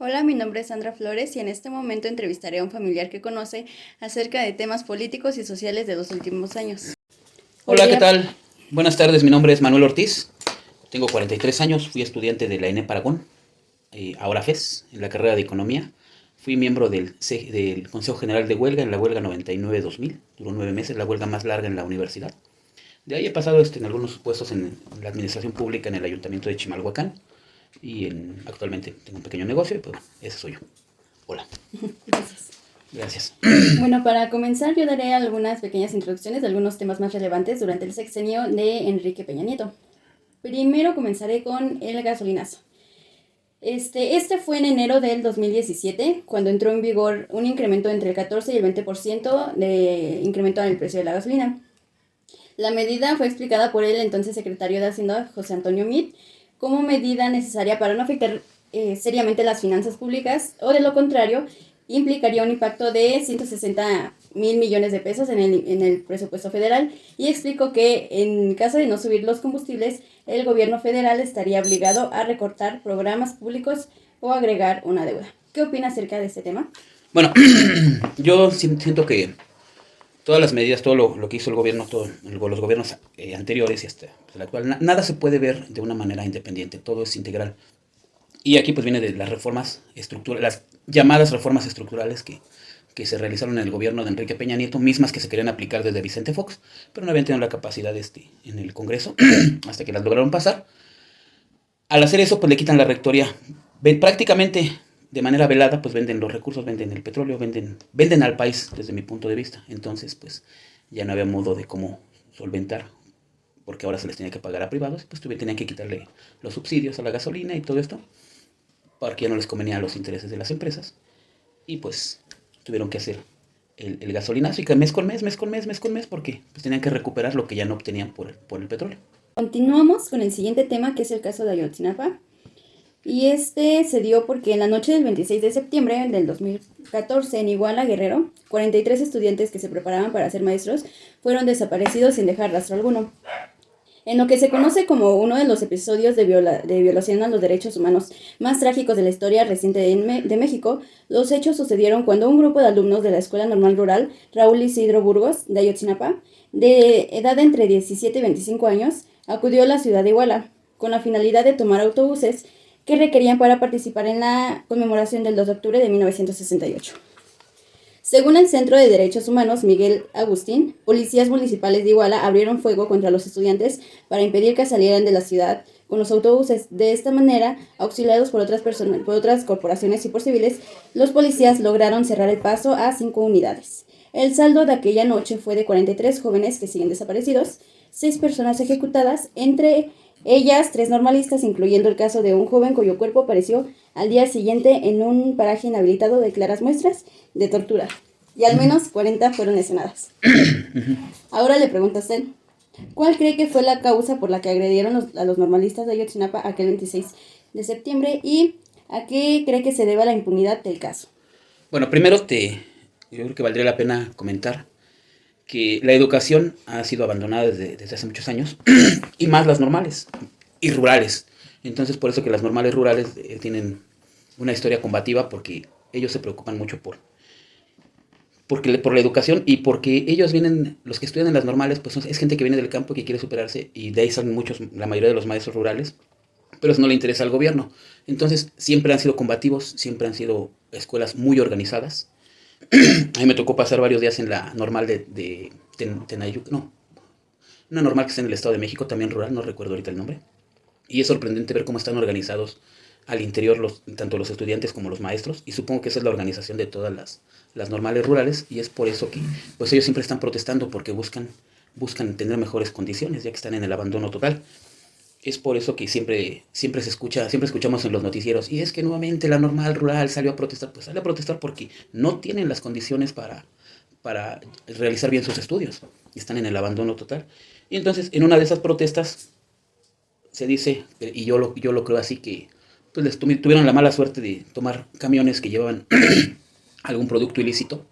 Hola, mi nombre es Sandra Flores y en este momento entrevistaré a un familiar que conoce acerca de temas políticos y sociales de los últimos años. Hola, ¿qué Podría, tal? Buenas tardes, mi nombre es Manuel Ortiz, tengo 43 años, fui estudiante de la ENEP Aragón, ahora FES, en la carrera de Economía. Fui miembro del Consejo General de Huelga en la huelga 99-2000, duró 9 meses, la huelga más larga en la universidad. De ahí he pasado en algunos puestos en la administración pública en el Ayuntamiento de Chimalhuacán y actualmente tengo un pequeño negocio y pues ese soy yo. Hola, gracias. gracias. Bueno, para comenzar yo daré algunas pequeñas introducciones de algunos temas más relevantes durante el sexenio de Enrique Peña Nieto. Primero comenzaré con el gasolinazo. Este fue en enero del 2017, cuando entró en vigor un incremento entre el 14 y el 20% de incremento en el precio de la gasolina. La medida fue explicada por el entonces secretario de Hacienda, José Antonio Meade, como medida necesaria para no afectar seriamente las finanzas públicas o de lo contrario implicaría un impacto de 160 mil millones de pesos en el presupuesto federal y explicó que en caso de no subir los combustibles, el gobierno federal estaría obligado a recortar programas públicos o agregar una deuda. ¿Qué opina acerca de este tema? Bueno, yo siento que todas las medidas, todo lo que hizo el gobierno, los gobiernos anteriores y hasta pues, el actual, nada se puede ver de una manera independiente, todo es integral. Y aquí pues viene de las reformas estructurales, las llamadas reformas estructurales que se realizaron en el gobierno de Enrique Peña Nieto, mismas que se querían aplicar desde Vicente Fox, pero no habían tenido la capacidad en el Congreso hasta que las lograron pasar. Al hacer eso, pues le quitan la rectoría. Prácticamente de manera velada, pues venden los recursos, venden el petróleo, venden al país desde mi punto de vista. Entonces, pues ya no había modo de cómo solventar, porque ahora se les tenía que pagar a privados, pues tenían que quitarle los subsidios a la gasolina y todo esto, porque ya no les convenía a los intereses de las empresas. Y pues tuvieron que hacer el gasolinazo y que mes con mes, porque pues tenían que recuperar lo que ya no obtenían por el petróleo. Continuamos con el siguiente tema, que es el caso de Ayotzinapa. Y este se dio porque en la noche del 26 de septiembre del 2014 en Iguala, Guerrero, 43 estudiantes que se preparaban para ser maestros fueron desaparecidos sin dejar rastro alguno. En lo que se conoce como uno de los episodios de violación a los derechos humanos más trágicos de la historia reciente de México, los hechos sucedieron cuando un grupo de alumnos de la Escuela Normal Rural Raúl Isidro Burgos, de Ayotzinapa, de edad entre 17 y 25 años, acudió a la ciudad de Iguala, con la finalidad de tomar autobuses que requerían para participar en la conmemoración del 2 de octubre de 1968. Según el Centro de Derechos Humanos Miguel Agustín, policías municipales de Iguala abrieron fuego contra los estudiantes para impedir que salieran de la ciudad con los autobuses. De esta manera, auxiliados por otras corporaciones y por civiles, los policías lograron cerrar el paso a 5 unidades. El saldo de aquella noche fue de 43 jóvenes que siguen desaparecidos, 6 personas ejecutadas, entre ellas 3 normalistas, incluyendo el caso de un joven cuyo cuerpo apareció al día siguiente en un paraje inhabilitado de claras muestras de tortura. Y al menos 40 fueron lesionadas. Ahora le pregunto a usted, ¿cuál cree que fue la causa por la que agredieron a los normalistas de Ayotzinapa aquel 26 de septiembre y a qué cree que se deba la impunidad del caso? Bueno, primero yo creo que valdría la pena comentar que la educación ha sido abandonada desde hace muchos años, y más las normales y rurales. Entonces, por eso que las normales rurales tienen una historia combativa, porque ellos se preocupan mucho por la educación y porque ellos vienen, los que estudian en las normales, pues es gente que viene del campo y que quiere superarse, y de ahí salen muchos, la mayoría de los maestros rurales, pero eso no le interesa al gobierno. Entonces, siempre han sido combativos, siempre han sido escuelas muy organizadas. A mí me tocó pasar varios días en la normal de Tenayuc, no, una normal que está en el Estado de México, también rural, no recuerdo ahorita el nombre. Y es sorprendente ver cómo están organizados al interior tanto los estudiantes como los maestros, y supongo que esa es la organización de todas las normales rurales, y es por eso que pues ellos siempre están protestando, porque buscan tener mejores condiciones, ya que están en el abandono total. Es por eso que siempre siempre escuchamos en los noticieros, y es que nuevamente la normal rural salió a protestar. Pues sale a protestar porque no tienen las condiciones para realizar bien sus estudios, y están en el abandono total. Y entonces, en una de esas protestas, se dice, y yo lo creo así, que pues tuvieron la mala suerte de tomar camiones que llevaban algún producto ilícito,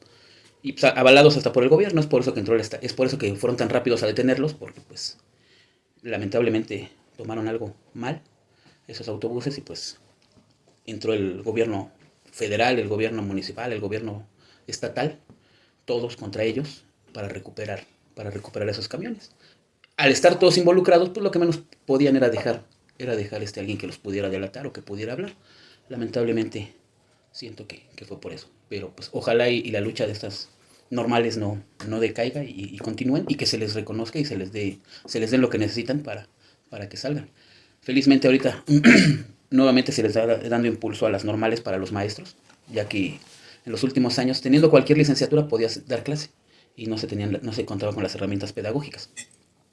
y pues, avalados hasta por el gobierno. Es por eso que fueron tan rápidos a detenerlos, porque pues lamentablemente tomaron algo mal esos autobuses, y pues entró el gobierno federal, el gobierno municipal, el gobierno estatal, todos contra ellos para recuperar esos camiones. Al estar todos involucrados, pues lo que menos podían era dejar alguien que los pudiera delatar o que pudiera hablar. Lamentablemente, siento que fue por eso. Pero pues ojalá y la lucha de estas normales no decaiga y continúen y que se les reconozca y se les dé lo que necesitan para que salgan. Felizmente ahorita nuevamente se les está dando impulso a las normales para los maestros, ya que en los últimos años, teniendo cualquier licenciatura, podías dar clase y no se contaba con las herramientas pedagógicas.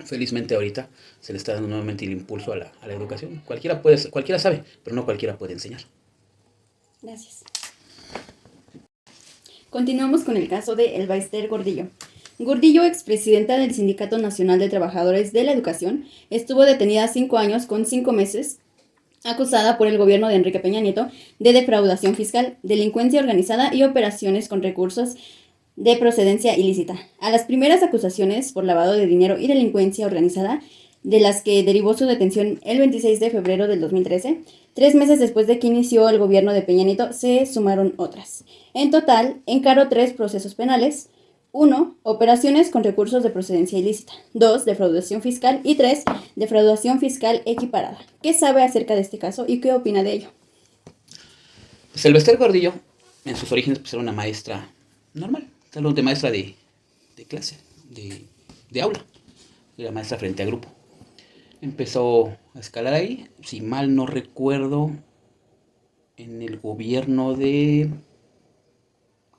Felizmente ahorita se le está dando nuevamente el impulso a la educación. Cualquiera sabe, pero no cualquiera puede enseñar. Gracias. Continuamos con el caso de Elba Ester Gordillo. Gordillo, expresidenta del Sindicato Nacional de Trabajadores de la Educación, estuvo detenida 5 años con 5 meses, acusada por el gobierno de Enrique Peña Nieto de defraudación fiscal, delincuencia organizada y operaciones con recursos de procedencia ilícita. A las primeras acusaciones por lavado de dinero y delincuencia organizada, de las que derivó su detención el 26 de febrero del 2013, 3 meses después de que inició el gobierno de Peña Nieto, se sumaron otras. En total, encaró 3 procesos penales: 1. Operaciones con recursos de procedencia ilícita. 2. Defraudación fiscal. Y 3. Defraudación fiscal equiparada. ¿Qué sabe acerca de este caso y qué opina de ello? Pues Elba Ester Gordillo, en sus orígenes, pues era una maestra normal, tal vez de maestra de clase, de aula. Era maestra frente a grupo. Empezó a escalar ahí, si mal no recuerdo, en el gobierno de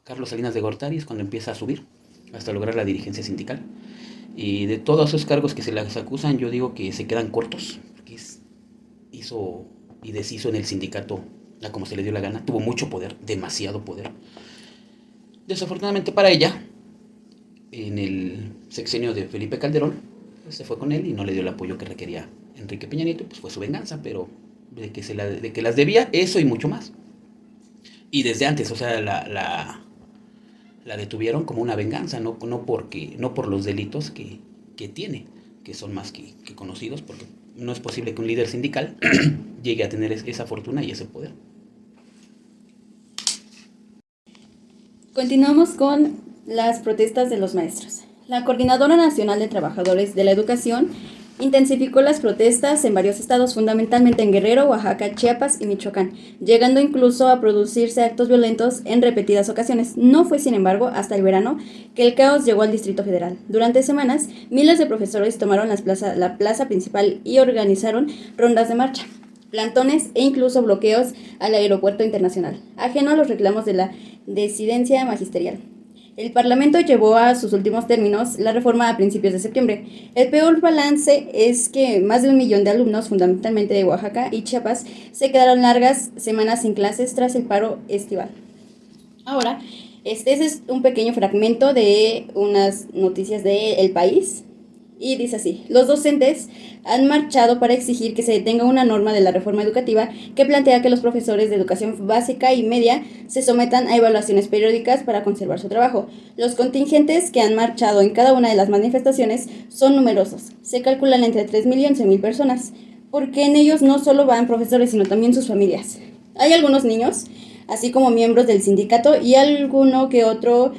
Carlos Salinas de Gortari, es cuando empieza a subir hasta lograr la dirigencia sindical. Y de todos esos cargos que se les acusan, yo digo que se quedan cortos, porque hizo y deshizo en el sindicato a como se le dio la gana. Tuvo mucho poder, demasiado poder. Desafortunadamente para ella, en el sexenio de Felipe Calderón, pues se fue con él y no le dio el apoyo que requería Enrique Peña Nieto, pues fue su venganza, pero de que las debía, eso y mucho más. Y desde antes, o sea, la detuvieron como una venganza, no por los delitos que tiene, que son más que conocidos, porque no es posible que un líder sindical llegue a tener esa fortuna y ese poder. Continuamos con las protestas de los maestros. La Coordinadora Nacional de Trabajadores de la Educación intensificó las protestas en varios estados, fundamentalmente en Guerrero, Oaxaca, Chiapas y Michoacán, llegando incluso a producirse actos violentos en repetidas ocasiones. No fue, sin embargo, hasta el verano que el caos llegó al Distrito Federal. Durante semanas, miles de profesores tomaron la plaza principal y organizaron rondas de marcha, plantones e incluso bloqueos al aeropuerto internacional, ajeno a los reclamos de la disidencia magisterial. El Parlamento llevó a sus últimos términos la reforma a principios de septiembre. El peor balance es que más de 1 millón de alumnos, fundamentalmente de Oaxaca y Chiapas, se quedaron largas semanas sin clases tras el paro estival. Ahora, este es un pequeño fragmento de unas noticias de El País. Y dice así: los docentes han marchado para exigir que se detenga una norma de la reforma educativa que plantea que los profesores de educación básica y media se sometan a evaluaciones periódicas para conservar su trabajo. Los contingentes que han marchado en cada una de las manifestaciones son numerosos. Se calculan entre 3.000 y 11.000 personas, porque en ellos no solo van profesores, sino también sus familias. Hay algunos niños, así como miembros del sindicato y alguno que otro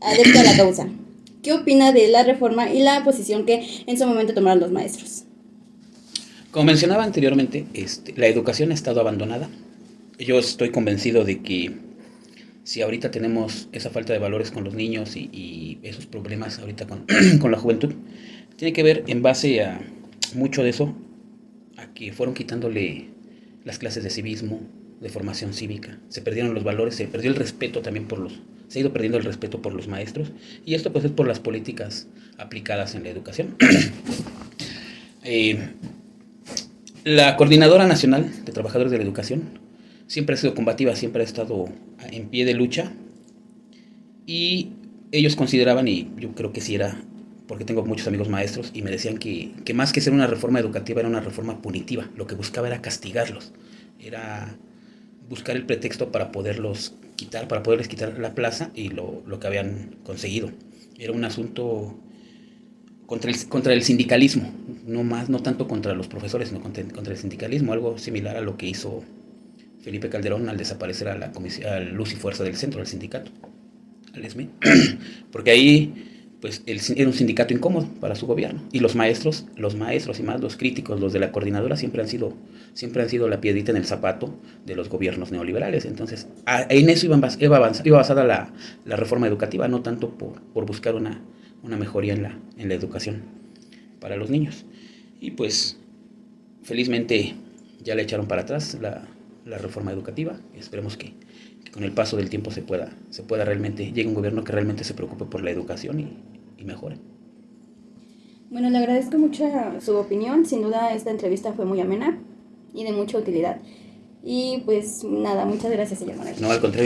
adepto a la causa. ¿Qué opina de la reforma y la posición que en su momento tomaron los maestros? Como mencionaba anteriormente, la educación ha estado abandonada. Yo estoy convencido de que si ahorita tenemos esa falta de valores con los niños y esos problemas ahorita con la juventud, tiene que ver en base a mucho de eso, a que fueron quitándole las clases de civismo, de formación cívica. Se perdieron los valores, se perdió el respeto también se ha ido perdiendo el respeto por los maestros, y esto pues es por las políticas aplicadas en la educación. La Coordinadora Nacional de Trabajadores de la Educación siempre ha sido combativa, siempre ha estado en pie de lucha, y ellos consideraban, y yo creo que sí era, porque tengo muchos amigos maestros, y me decían que más que ser una reforma educativa era una reforma punitiva. Lo que buscaba era castigarlos, era buscar el pretexto para poderles quitar la plaza y lo que habían conseguido. Era un asunto contra el sindicalismo, no tanto contra los profesores, sino contra el sindicalismo, algo similar a lo que hizo Felipe Calderón al desaparecer a la al Luz y Fuerza del Centro, al sindicato, al ESME, porque ahí pues era un sindicato incómodo para su gobierno, y los maestros y más los críticos, los de la coordinadora, siempre han sido la piedrita en el zapato de los gobiernos neoliberales. Entonces en eso iba basada la reforma educativa, no tanto por buscar una mejoría en la educación para los niños. Y pues felizmente ya le echaron para atrás la reforma educativa, y esperemos que con el paso del tiempo se pueda realmente, llegue un gobierno que realmente se preocupe por la educación y mejore. Bueno, le agradezco mucho su opinión. Sin duda esta entrevista fue muy amena y de mucha utilidad. Y pues nada, muchas gracias, señor Manuel. No, al contrario.